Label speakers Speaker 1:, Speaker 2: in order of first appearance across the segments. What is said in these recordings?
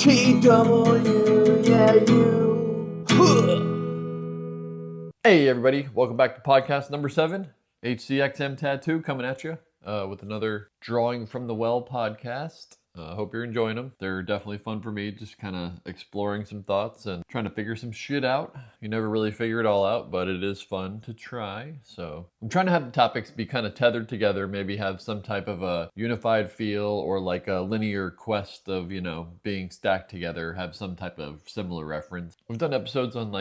Speaker 1: DFTW, yeah, you.
Speaker 2: Hey everybody, welcome back to podcast number 7, HCXM Tattoo coming at you with another Drawing from the Well podcast. I hope you're enjoying them. They're definitely fun for me, just kind of exploring some thoughts and trying to figure some shit out. You never really figure it all out, but it is fun to try. So I'm trying to have the topics be kind of tethered together, maybe have some type of a unified feel or like a linear quest of, being stacked together, have some type of similar reference. We've done episodes on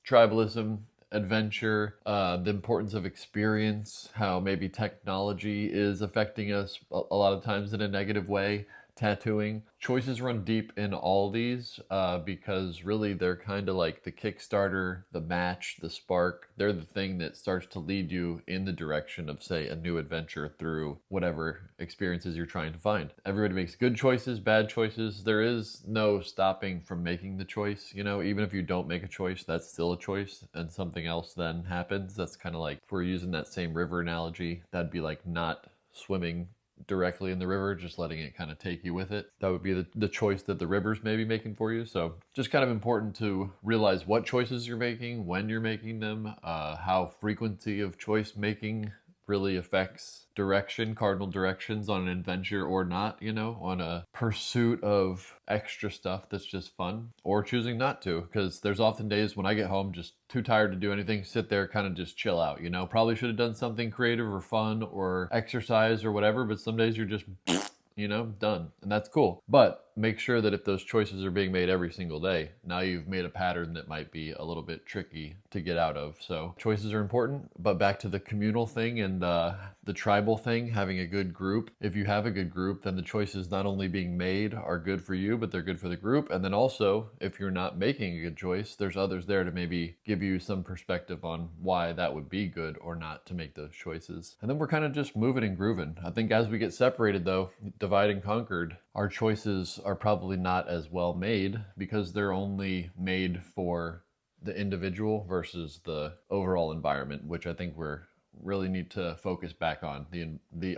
Speaker 2: tribalism, adventure, the importance of experience, how maybe technology is affecting us a lot of times in a negative way, tattooing. Choices run deep in all these because really they're kind of like the Kickstarter, the match, the spark. They're the thing that starts to lead you in the direction of, say, a new adventure through whatever experiences you're trying to find. Everybody makes good choices, bad choices. There is no stopping from making the choice. Even if you don't make a choice, that's still a choice, and something else then happens. That's kind of like, if we're using that same river analogy, that'd be like not swimming directly in the river, just letting it kind of take you with it. That would be the choice that the river's maybe making for you. So just kind of important to realize what choices you're making, when you're making them, how frequency of choice making really affects direction, cardinal directions on an adventure or not, on a pursuit of extra stuff that's just fun, or choosing not to, because there's often days when I get home just too tired to do anything, sit there, kind of just chill out, probably should have done something creative or fun or exercise or whatever, but some days you're just done. And that's cool. But make sure that if those choices are being made every single day, now you've made a pattern that might be a little bit tricky to get out of. So choices are important, but back to the communal thing and the tribal thing, having a good group. If you have a good group, then the choices not only being made are good for you, but they're good for the group. And then also, if you're not making a good choice, there's others there to maybe give you some perspective on why that would be good or not to make those choices. And then we're kind of just moving and grooving. I think as we get separated though, divide and conquered, our choices are probably not as well made because they're only made for the individual versus the overall environment, which I think we're really need to focus back on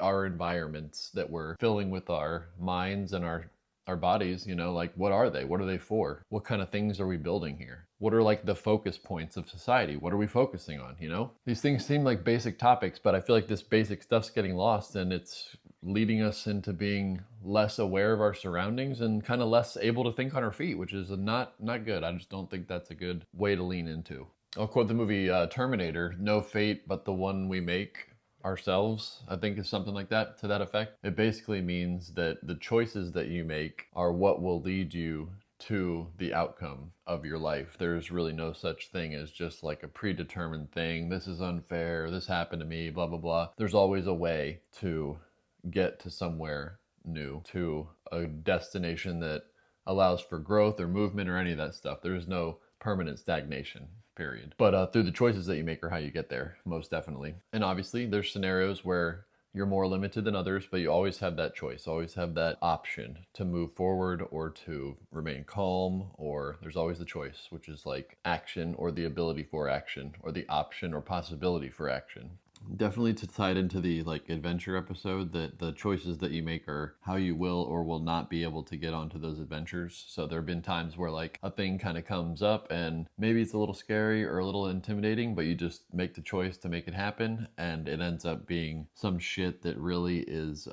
Speaker 2: our environments that we're filling with our minds and our bodies. What are they for? What kind of things are we building here? What are like the focus points of society? What are we focusing on? These things seem like basic topics, but I feel like this basic stuff's getting lost, and it's leading us into being less aware of our surroundings and kind of less able to think on our feet, which is not good. I just don't think that's a good way to lean into. I'll quote the movie Terminator, "No fate but the one we make ourselves," I think is something like that, to that effect. It basically means that the choices that you make are what will lead you to the outcome of your life. There's really no such thing as just like a predetermined thing. This is unfair. This happened to me, blah, blah, blah. There's always a way to get to somewhere new, to a destination that allows for growth or movement or any of that stuff. There's no permanent stagnation, period. But through the choices that you make are how you get there, most definitely. And obviously there's scenarios where you're more limited than others, but you always have that choice, always have that option to move forward or to remain calm, or there's always the choice, which is like action or the ability for action or the option or possibility for action. Definitely to tie it into the adventure episode, that the choices that you make are how you will or will not be able to get onto those adventures. So there have been times where a thing kind of comes up and maybe it's a little scary or a little intimidating, but you just make the choice to make it happen, and it ends up being some shit that really is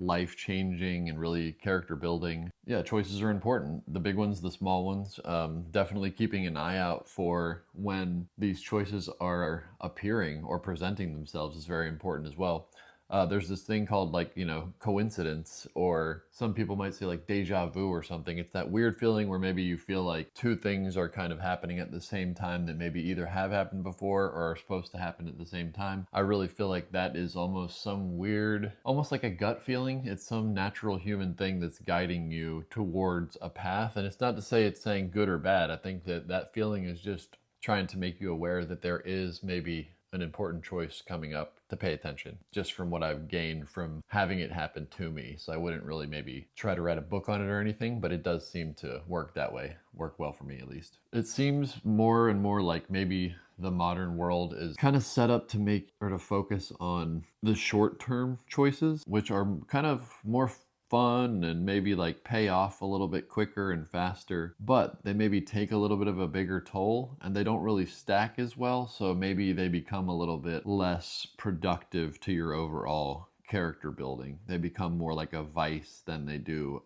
Speaker 2: life-changing and really character building. Yeah, choices are important. The big ones, the small ones. Definitely keeping an eye out for when these choices are appearing or presenting themselves is very important as well. There's this thing called coincidence, or some people might say deja vu or something. It's that weird feeling where maybe you feel like two things are kind of happening at the same time that maybe either have happened before or are supposed to happen at the same time. I really feel like that is almost some weird, almost like a gut feeling. It's some natural human thing that's guiding you towards a path. And it's not to say it's saying good or bad. I think that feeling is just trying to make you aware that there is maybe an important choice coming up to pay attention, just from what I've gained from having it happen to me. So I wouldn't really maybe try to write a book on it or anything, but it does seem to work that way, work well for me at least. It seems more and more like maybe the modern world is kind of set up to make or to focus on the short-term choices, which are kind of more fun and maybe like pay off a little bit quicker and faster, but they maybe take a little bit of a bigger toll and they don't really stack as well. So maybe they become a little bit less productive to your overall character building. They become more like a vice than they do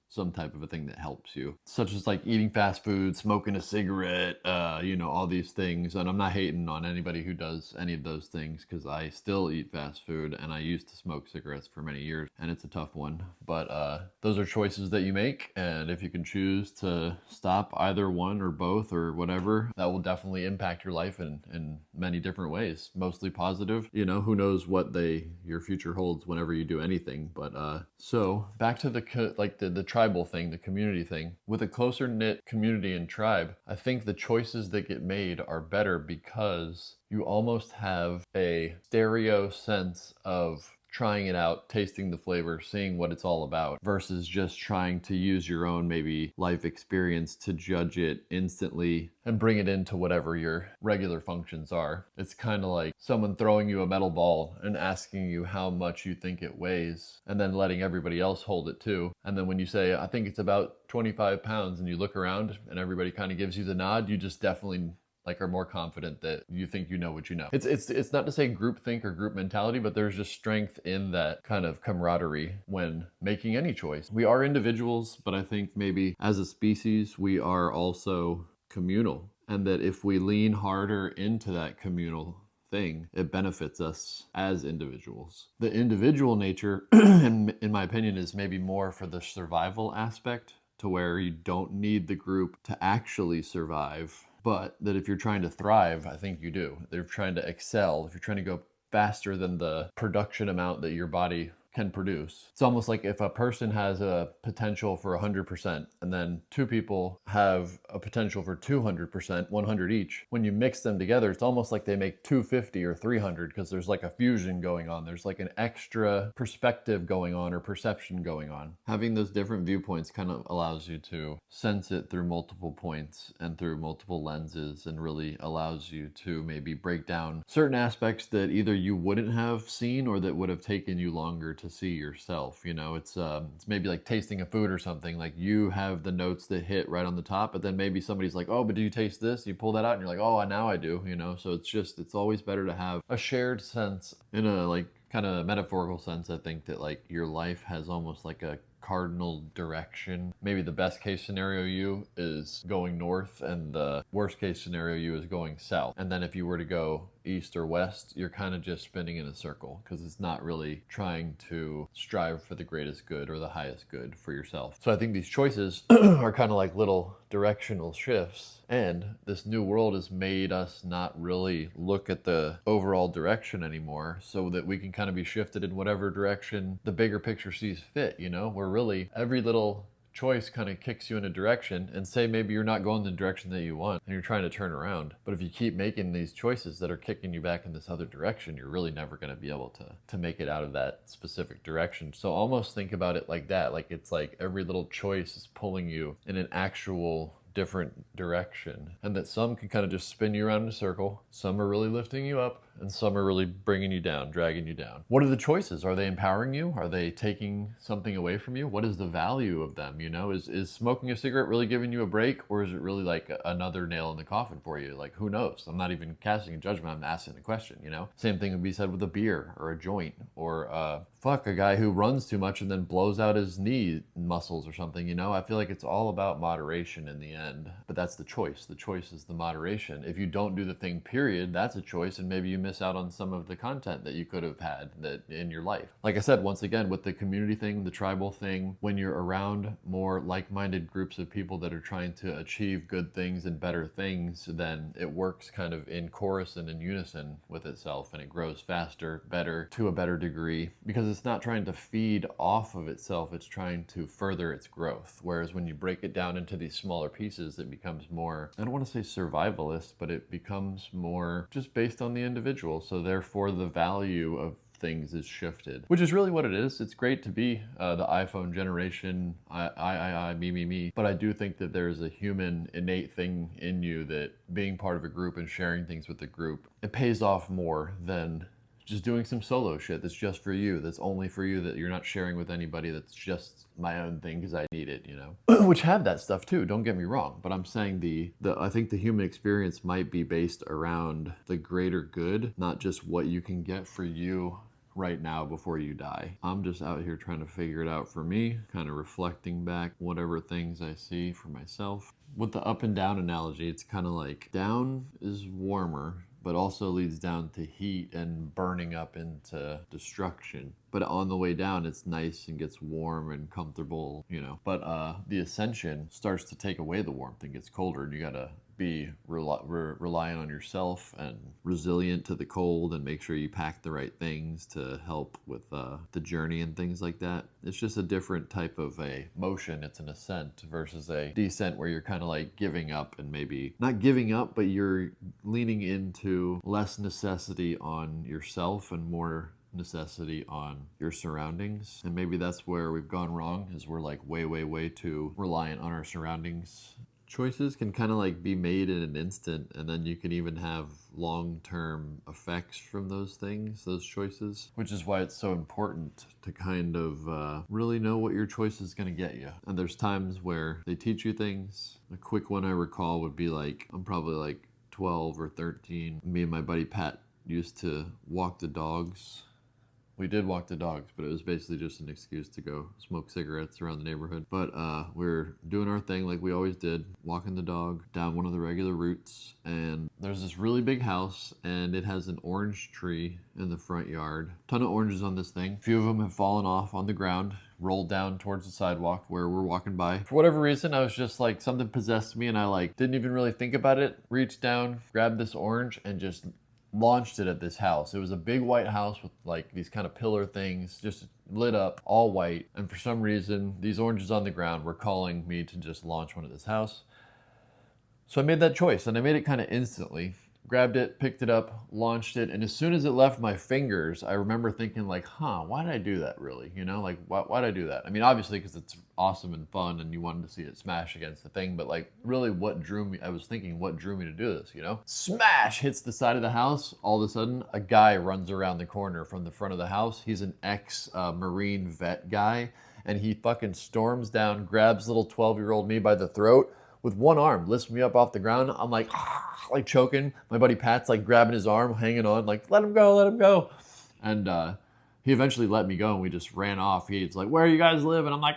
Speaker 2: some type of a thing that helps you, such as like eating fast food, smoking a cigarette, all these things. And I'm not hating on anybody who does any of those things, because I still eat fast food and I used to smoke cigarettes for many years and it's a tough one. But those are choices that you make, and if you can choose to stop either one or both or whatever, that will definitely impact your life in many different ways, mostly positive. Who knows what your future holds whenever you do anything. But so back to the tribal thing, the community thing. With a closer knit community and tribe, I think the choices that get made are better because you almost have a stereo sense of trying it out, tasting the flavor, seeing what it's all about, versus just trying to use your own maybe life experience to judge it instantly and bring it into whatever your regular functions are. It's kind of like someone throwing you a metal ball and asking you how much you think it weighs, and then letting everybody else hold it too. And then when you say, I think it's about 25 pounds, and you look around and everybody kind of gives you the nod, you just definitely are more confident that you think you know what you know. It's not to say groupthink or group mentality, but there's just strength in that kind of camaraderie when making any choice. We are individuals, but I think maybe as a species, we are also communal. And that if we lean harder into that communal thing, it benefits us as individuals. The individual nature, in my opinion, is maybe more for the survival aspect, to where you don't need the group to actually survive. But that if you're trying to thrive, I think you do. If you're trying to excel, if you're trying to go faster than the production amount that your body can produce. It's almost like if a person has a potential for 100% and then two people have a potential for 200%, 100 each. When you mix them together, it's almost like they make 250 or 300, because there's like a fusion going on. There's like an extra perspective going on or perception going on. Having those different viewpoints kind of allows you to sense it through multiple points and through multiple lenses, and really allows you to maybe break down certain aspects that either you wouldn't have seen or that would have taken you longer to see yourself. It's maybe like tasting a food or something. Like, you have the notes that hit right on the top, but then maybe somebody's like, oh, but do you taste this? You pull that out and you're like, oh, now I do. So it's always better to have a shared sense, in a kind of metaphorical sense. I think that your life has almost like a cardinal direction. Maybe the best case scenario you is going north, and the worst case scenario you is going south. And then if you were to go east or west, you're kind of just spinning in a circle, because it's not really trying to strive for the greatest good or the highest good for yourself. So I think these choices are kind of like little directional shifts. And this new world has made us not really look at the overall direction anymore, so that we can kind of be shifted in whatever direction the bigger picture sees fit. Where really every little choice kind of kicks you in a direction, and say maybe you're not going the direction that you want and you're trying to turn around. But if you keep making these choices that are kicking you back in this other direction, you're really never going to be able to make it out of that specific direction. So almost think about it like that. Like, it's like every little choice is pulling you in an actual different direction, and that some can kind of just spin you around in a circle. Some are really lifting you up, and some are really bringing you down, dragging you down. What are the choices? Are they empowering you? Are they taking something away from you? What is the value of them? Is smoking a cigarette really giving you a break, or is it really like another nail in the coffin for you? Like, who knows? I'm not even casting a judgment, I'm asking a question. Same thing would be said with a beer or a joint, or a guy who runs too much and then blows out his knee muscles or something. I feel like it's all about moderation in the end. But that's the choice. The choice is the moderation. If you don't do the thing, period, that's a choice, and maybe you miss out on some of the content that you could have had that in your life. Like I said, once again, with the community thing, the tribal thing, when you're around more like-minded groups of people that are trying to achieve good things and better things, then it works kind of in chorus and in unison with itself, and it grows faster, better, to a better degree, because it's not trying to feed off of itself, it's trying to further its growth. Whereas when you break it down into these smaller pieces, it becomes more, I don't want to say survivalist, but it becomes more just based on the individual. So therefore the value of things is shifted, which is really what it is. It's great to be the iPhone generation, I, me. But I do think that there's a human innate thing in you that being part of a group and sharing things with the group, it pays off more than just doing some solo shit that's just for you, that's only for you, that you're not sharing with anybody, that's just my own thing because I need it, you know? Which have that stuff too, don't get me wrong. But I'm saying I think the human experience might be based around the greater good, not just what you can get for you right now before you die. I'm just out here trying to figure it out for me, kind of reflecting back whatever things I see for myself. With the up and down analogy, it's kind of like down is warmer, but also leads down to heat and burning up into destruction. But on the way down, it's nice and gets warm and comfortable, you know. But the ascension starts to take away the warmth and gets colder, and you gotta be reliant on yourself and resilient to the cold, and make sure you pack the right things to help with the journey and things like that. It's just a different type of a motion. It's an ascent versus a descent where you're kind of like giving up, and maybe not giving up, but you're leaning into less necessity on yourself and more necessity on your surroundings. And maybe that's where we've gone wrong, is we're like way too reliant on our surroundings. Choices can kind of like be made in an instant, and then you can even have long-term effects from those things, those choices, which is why it's so important to kind of really know what your choice is going to get you. And there's times where they teach you things. A quick one I recall would be like, I'm probably like 12 or 13. Me and my buddy Pat used to walk the dogs. We did walk the dogs, but it was basically just an excuse to go smoke cigarettes around the neighborhood. But we're doing our thing like we always did, walking the dog down one of the regular routes. And there's this really big house, and it has an orange tree in the front yard. Ton of oranges on this thing. A few of them have fallen off on the ground, rolled down towards the sidewalk where we're walking by. For whatever reason, I was just like, something possessed me, and I like didn't even really think about it. Reached down, grabbed this orange, and just launched it at this house. It was a big white house with like these kind of pillar things, just lit up, all white. And for some reason, these oranges on the ground were calling me to just launch one at this house. So I made that choice, and I made it kind of instantly. Grabbed it, picked it up, launched it, and as soon as it left my fingers, I remember thinking like, why did I do that really? You know, like, why did I do that? I mean, obviously because it's awesome and fun and you wanted to see it smash against the thing, but like really what drew me to do this, you know? Smash! Hits the side of the house. All of a sudden, a guy runs around the corner from the front of the house. He's an ex-Marine vet guy, and he fucking storms down, grabs little 12-year-old me by the throat, with one arm, lifts me up off the ground. I'm like choking. My buddy Pat's like grabbing his arm, hanging on, like, let him go. And he eventually let me go, and we just ran off. He's like, where you guys live? And I'm like,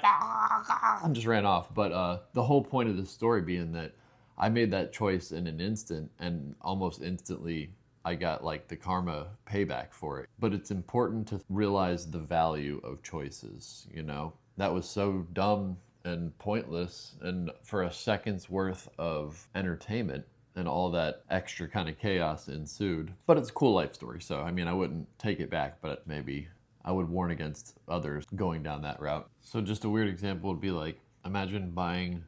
Speaker 2: and just ran off. But the whole point of this story being that I made that choice in an instant, and almost instantly I got like the karma payback for it. But it's important to realize the value of choices, you know? That was so dumb and pointless, and for a second's worth of entertainment, and all that extra kind of chaos ensued. But it's a cool life story, so I mean, I wouldn't take it back, but maybe I would warn against others going down that route. So just a weird example would be like, imagine buying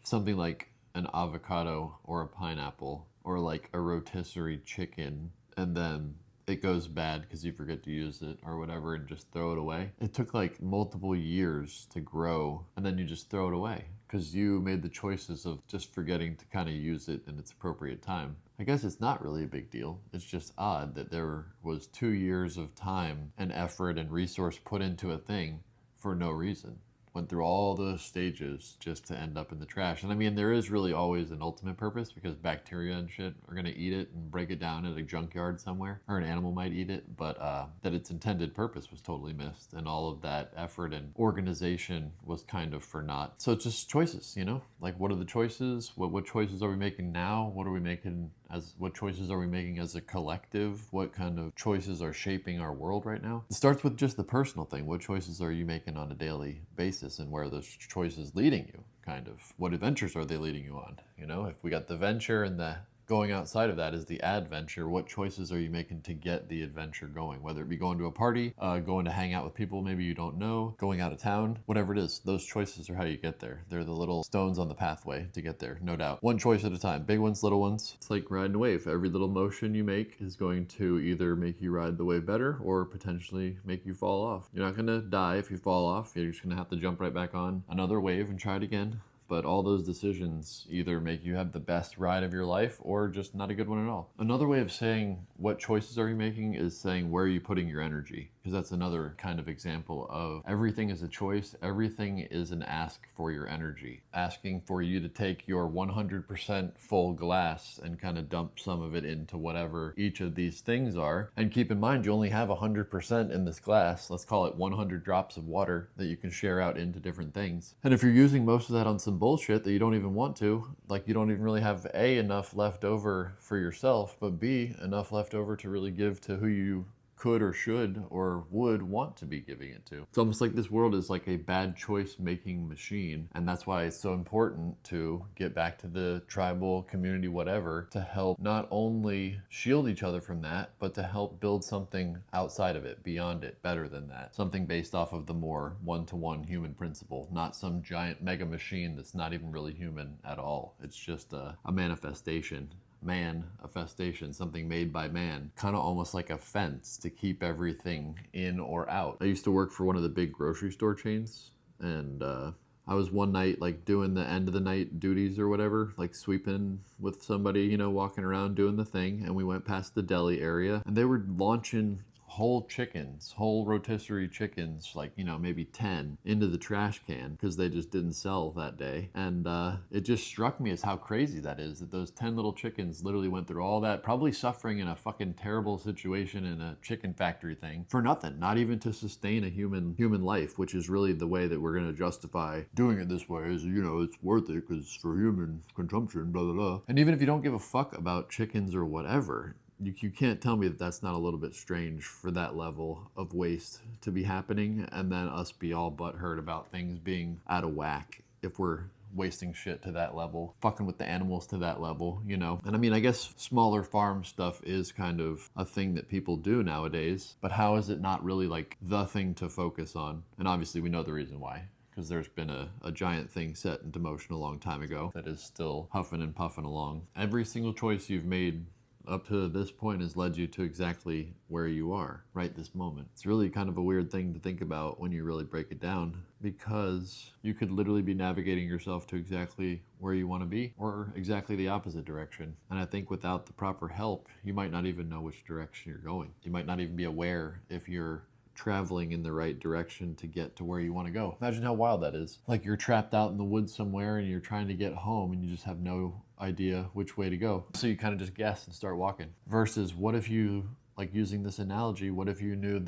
Speaker 2: something like an avocado or a pineapple or like a rotisserie chicken, and then it goes bad because you forget to use it or whatever and just throw it away. It took like multiple years to grow, and then you just throw it away because you made the choices of just forgetting to kind of use it in its appropriate time. I guess it's not really a big deal. It's just odd that there was 2 years of time and effort and resource put into a thing for no reason. Went through all those stages just to end up in the trash. And I mean, there is really always an ultimate purpose, because bacteria and shit are gonna eat it and break it down at a junkyard somewhere, or an animal might eat it, but that its intended purpose was totally missed, and all of that effort and organization was kind of for naught. So it's just choices, you know? Like, what are the choices? What choices are we making now? What choices are we making as a collective? What kind of choices are shaping our world right now? It starts with just the personal thing. What choices are you making on a daily basis, and where are those choices leading you? Kind of, what adventures are they leading you on? You know, if we got the venture and the going outside of that is the adventure, what choices are you making to get the adventure going? Whether it be going to a party, going to hang out with people maybe you don't know, going out of town, whatever it is, those choices are how you get there. They're the little stones on the pathway to get there, no doubt. One choice at a time, big ones, little ones. It's like riding a wave. Every little motion you make is going to either make you ride the wave better or potentially make you fall off. You're not gonna die if you fall off. You're just gonna have to jump right back on another wave and try it again. but all those decisions either make you have the best ride of your life or just not a good one at all. Another way of saying what choices are you making is saying where are you putting your energy, because that's another kind of example of everything is a choice. Everything is an ask for your energy, asking for you to take your 100% full glass and kind of dump some of it into whatever each of these things are. And keep in mind, you only have 100% in this glass. Let's call it 100 drops of water that you can share out into different things. And if you're using most of that on some bullshit that you don't even want to, like you don't even really have A, enough left over for yourself, but B, enough left over to really give to who you could or should or would want to be giving it to. It's almost like this world is like a bad choice making machine, and that's why it's so important to get back to the tribal community, whatever, to help not only shield each other from that, but to help build something outside of it, beyond it, better than that. Something based off of the more one-to-one human principle, not some giant mega machine that's not even really human at all. It's just a manifestation. Manifestation, something made by man, kind of almost like a fence to keep everything in or out. I used to work for one of the big grocery store chains, and I was one night like doing the end of the night duties or whatever, like sweeping with somebody, you know, walking around doing the thing, and we went past the deli area and they were launching whole chickens, whole rotisserie chickens, like, you know, maybe 10 into the trash can because they just didn't sell that day. And it just struck me as how crazy that is, that those 10 little chickens literally went through all that, probably suffering in a fucking terrible situation in a chicken factory thing for nothing, not even to sustain a human life, which is really the way that we're going to justify doing it this way, is, you know, it's worth it because for human consumption, blah, blah, blah. And even if you don't give a fuck about chickens or whatever, you can't tell me that that's not a little bit strange for that level of waste to be happening, and then us be all butthurt about things being out of whack if we're wasting shit to that level, fucking with the animals to that level, you know? And I mean, I guess smaller farm stuff is kind of a thing that people do nowadays, but how is it not really like the thing to focus on? And obviously we know the reason why, because there's been a giant thing set into motion a long time ago that is still huffing and puffing along. Every single choice you've made up to this point has led you to exactly where you are right this moment. It's really kind of a weird thing to think about when you really break it down, because you could literally be navigating yourself to exactly where you want to be or exactly the opposite direction. And I think without the proper help, you might not even know which direction you're going. You might not even be aware if you're traveling in the right direction to get to where you want to go. Imagine how wild that is. Like you're trapped out in the woods somewhere and you're trying to get home and you just have no idea which way to go. So you kind of just guess and start walking. Versus what if you, like using this analogy, what if you knew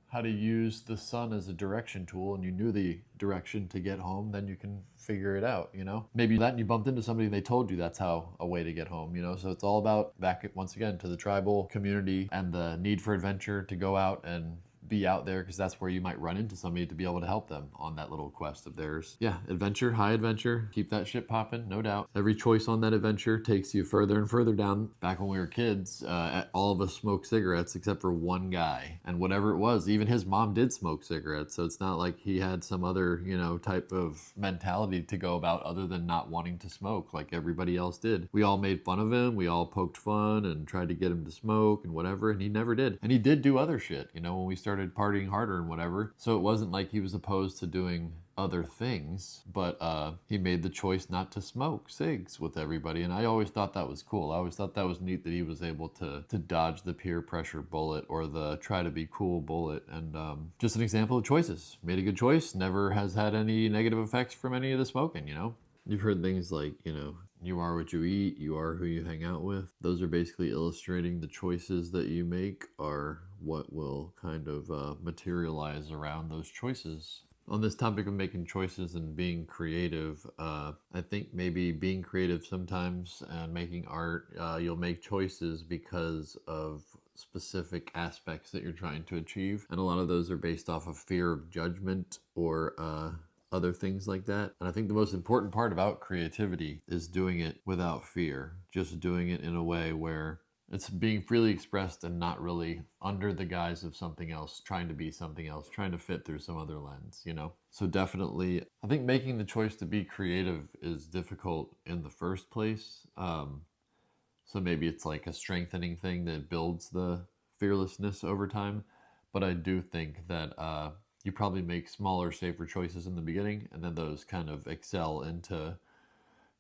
Speaker 2: how to use the sun as a direction tool and you knew the direction to get home, then you can figure it out, you know? Maybe that and you bumped into somebody and they told you that's how a way to get home, you know? So it's all about, back once again to the tribal community and the need for adventure to go out and be out there, because that's where you might run into somebody to be able to help them on that little quest of theirs. Yeah, adventure, high adventure, keep that shit popping, no doubt. Every choice on that adventure takes you further and further down. Back when we were kids, all of us smoked cigarettes except for one guy, and whatever it was, even his mom did smoke cigarettes, so it's not like he had some other, you know, type of mentality to go about other than not wanting to smoke like everybody else did. We all made fun of him, we all poked fun and tried to get him to smoke and whatever, and he never did. And he did do other shit, you know, when we started partying harder and whatever. So it wasn't like he was opposed to doing other things, but he made the choice not to smoke cigs with everybody, and I always thought that was cool. I always thought that was neat that he was able to dodge the peer pressure bullet or the try to be cool bullet, and just an example of choices. Made a good choice, never has had any negative effects from any of the smoking, you know? You've heard things like, you know, you are what you eat, you are who you hang out with. Those are basically illustrating the choices that you make are what will kind of materialize around those choices. On this topic of making choices and being creative, I think maybe being creative sometimes and making art, you'll make choices because of specific aspects that you're trying to achieve. And a lot of those are based off of fear of judgment or other things like that. And I think the most important part about creativity is doing it without fear, just doing it in a way where it's being freely expressed and not really under the guise of something else, trying to be something else, trying to fit through some other lens, you know? So definitely, I think making the choice to be creative is difficult in the first place. So maybe it's like a strengthening thing that builds the fearlessness over time. But I do think that you probably make smaller, safer choices in the beginning, and then those kind of excel into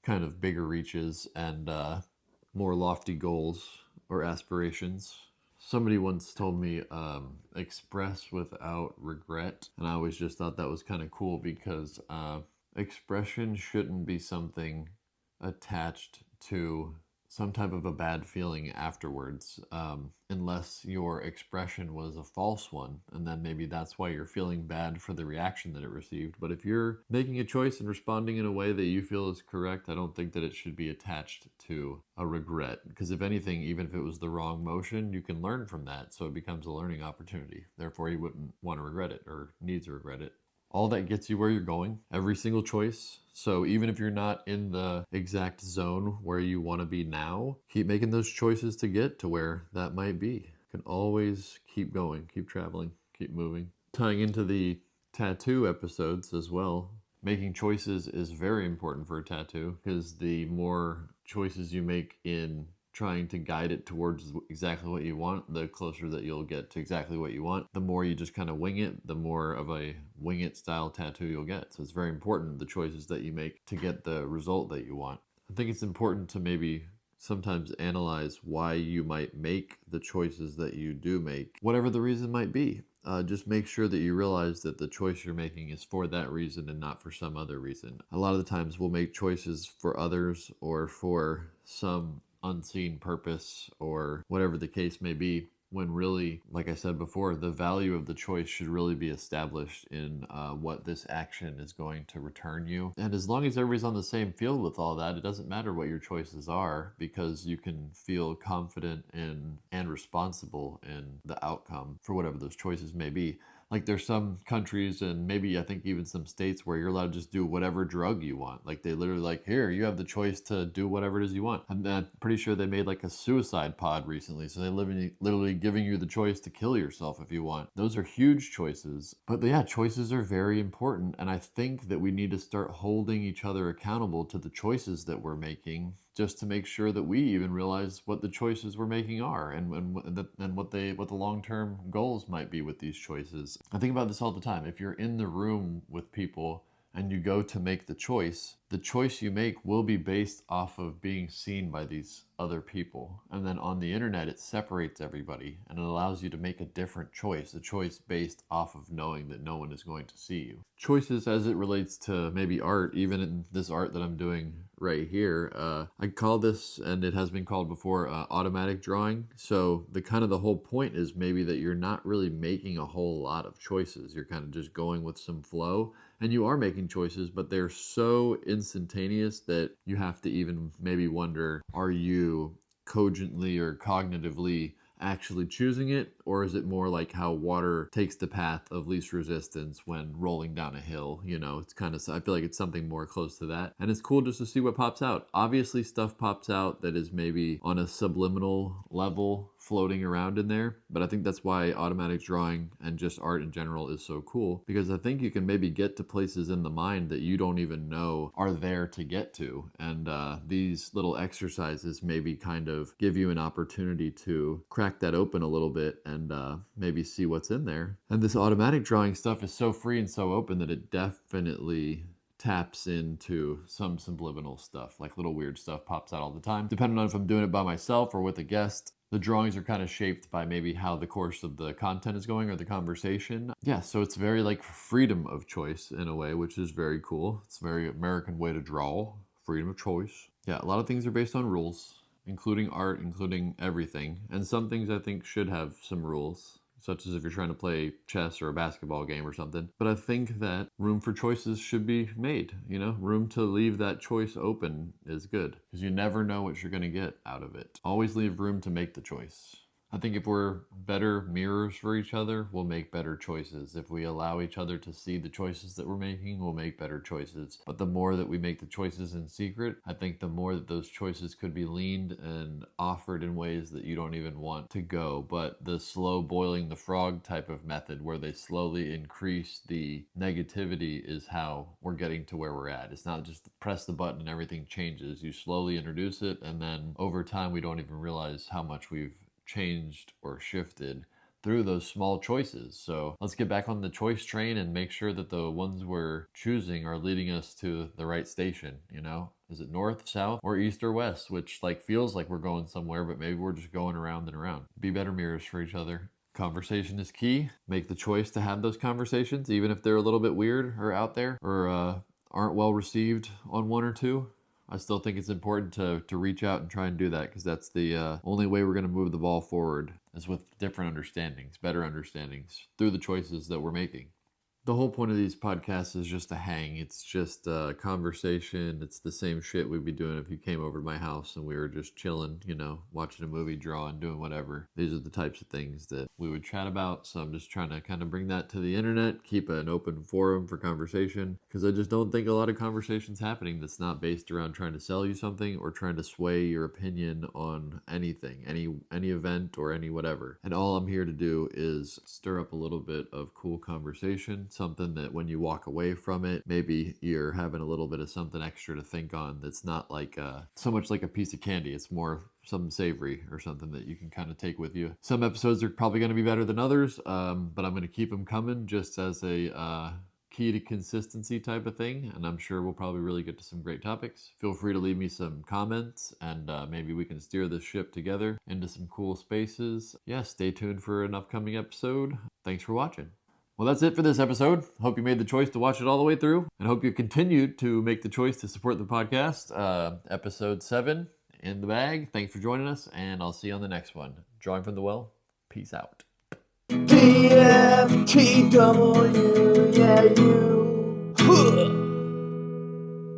Speaker 2: kind of bigger reaches and more lofty goals or aspirations. Somebody once told me express without regret, and I always just thought that was kind of cool because expression shouldn't be something attached to some type of a bad feeling afterwards, unless your expression was a false one, and then maybe that's why you're feeling bad for the reaction that it received. But if you're making a choice and responding in a way that you feel is correct, I don't think that it should be attached to a regret, because if anything, even if it was the wrong motion, you can learn from that, so it becomes a learning opportunity. Therefore, you wouldn't want to regret it or need to regret it. All that gets you where you're going, every single choice. So even if you're not in the exact zone where you want to be now, keep making those choices to get to where that might be. You can always keep going, keep traveling, keep moving. Tying into the tattoo episodes as well, making choices is very important for a tattoo, because the more choices you make in trying to guide it towards exactly what you want, the closer that you'll get to exactly what you want. The more you just kind of wing it, the more of a wing it style tattoo you'll get. So it's very important, the choices that you make to get the result that you want. I think it's important to maybe sometimes analyze why you might make the choices that you do make, whatever the reason might be. Just make sure that you realize that the choice you're making is for that reason and not for some other reason. A lot of the times we'll make choices for others or for some unseen purpose or whatever the case may be, when really, like I said before, the value of the choice should really be established in what this action is going to return you. And as long as everybody's on the same field with all that, it doesn't matter what your choices are, because you can feel confident in and responsible in the outcome for whatever those choices may be. Like there's some countries and maybe I think even some states where you're allowed to just do whatever drug you want. Like they literally like, here, you have the choice to do whatever it is you want. And I'm pretty sure they made like a suicide pod recently. So they literally giving you the choice to kill yourself if you want. Those are huge choices. But yeah, choices are very important. And I think that we need to start holding each other accountable to the choices that we're making, just to make sure that we even realize what the choices we're making are and what the long-term goals might be with these choices. I think about this all the time. If you're in the room with people and you go to make the choice you make will be based off of being seen by these other people. And then on the internet, it separates everybody and it allows you to make a different choice, a choice based off of knowing that no one is going to see you. Choices as it relates to maybe art, even in this art that I'm doing right here, I call this, and it has been called before, automatic drawing. So the whole point is maybe that you're not really making a whole lot of choices. You're kind of just going with some flow, and you are making choices, but they're so instantaneous that you have to even maybe wonder, are you cogently or cognitively actually choosing it, or is it more like how water takes the path of least resistance when rolling down a hill? You know, it's kind of, I feel like it's something more close to that, and it's cool just to see what pops out. Obviously stuff pops out that is maybe on a subliminal level floating around in there, but I think that's why automatic drawing and just art in general is so cool, because I think you can maybe get to places in the mind that you don't even know are there to get to, and these little exercises maybe kind of give you an opportunity to crack that open a little bit and maybe see what's in there. And this automatic drawing stuff is so free and so open that it definitely taps into some subliminal stuff, like little weird stuff pops out all the time. Depending on if I'm doing it by myself or with a guest, the drawings are kind of shaped by maybe how the course of the content is going or the conversation. Yeah, so it's very like freedom of choice in a way, which is very cool. It's a very American way to draw, freedom of choice. Yeah, a lot of things are based on rules, including art, including everything. And some things I think should have some rules, such as if you're trying to play chess or a basketball game or something. But I think that room for choices should be made, you know? Room to leave that choice open is good, because you never know what you're going to get out of it. Always leave room to make the choice. I think if we're better mirrors for each other, we'll make better choices. If we allow each other to see the choices that we're making, we'll make better choices. But the more that we make the choices in secret, I think the more that those choices could be leaned and offered in ways that you don't even want to go. But the slow boiling the frog type of method, where they slowly increase the negativity, is how we're getting to where we're at. It's not just press the button and everything changes. You slowly introduce it, and then over time we don't even realize how much we've changed or shifted through those small choices. So let's get back on the choice train and make sure that the ones we're choosing are leading us to the right station, you know? Is it north, south, or east or west? Which like feels like we're going somewhere, but maybe we're just going around and around. Be better mirrors for each other. Conversation is key. Make the choice to have those conversations, even if they're a little bit weird or out there or aren't well received on one or two. I still think it's important to reach out and try and do that, because that's the only way we're going to move the ball forward, is with different understandings, better understandings through the choices that we're making. The whole point of these podcasts is just to hang. It's just a conversation. It's the same shit we'd be doing if you came over to my house and we were just chilling, you know, watching a movie, drawing, doing whatever. These are the types of things that we would chat about. So I'm just trying to kind of bring that to the internet, keep an open forum for conversation, because I just don't think a lot of conversation's happening that's not based around trying to sell you something or trying to sway your opinion on anything, any event or any whatever. And all I'm here to do is stir up a little bit of cool conversation, something that when you walk away from it, maybe you're having a little bit of something extra to think on that's not like so much like a piece of candy. It's more something savory or something that you can kind of take with you. Some episodes are probably going to be better than others, but I'm going to keep them coming just as a key to consistency type of thing, and I'm sure we'll probably really get to some great topics. Feel free to leave me some comments, and maybe we can steer this ship together into some cool spaces. Yeah, stay tuned for an upcoming episode. Thanks for watching. Well, that's it for this episode. Hope you made the choice to watch it all the way through, and hope you continue to make the choice to support the podcast. Episode 7 in the bag. Thanks for joining us, and I'll see you on the next one. Drawing from the well. Peace out.
Speaker 1: DFTW, yeah, you.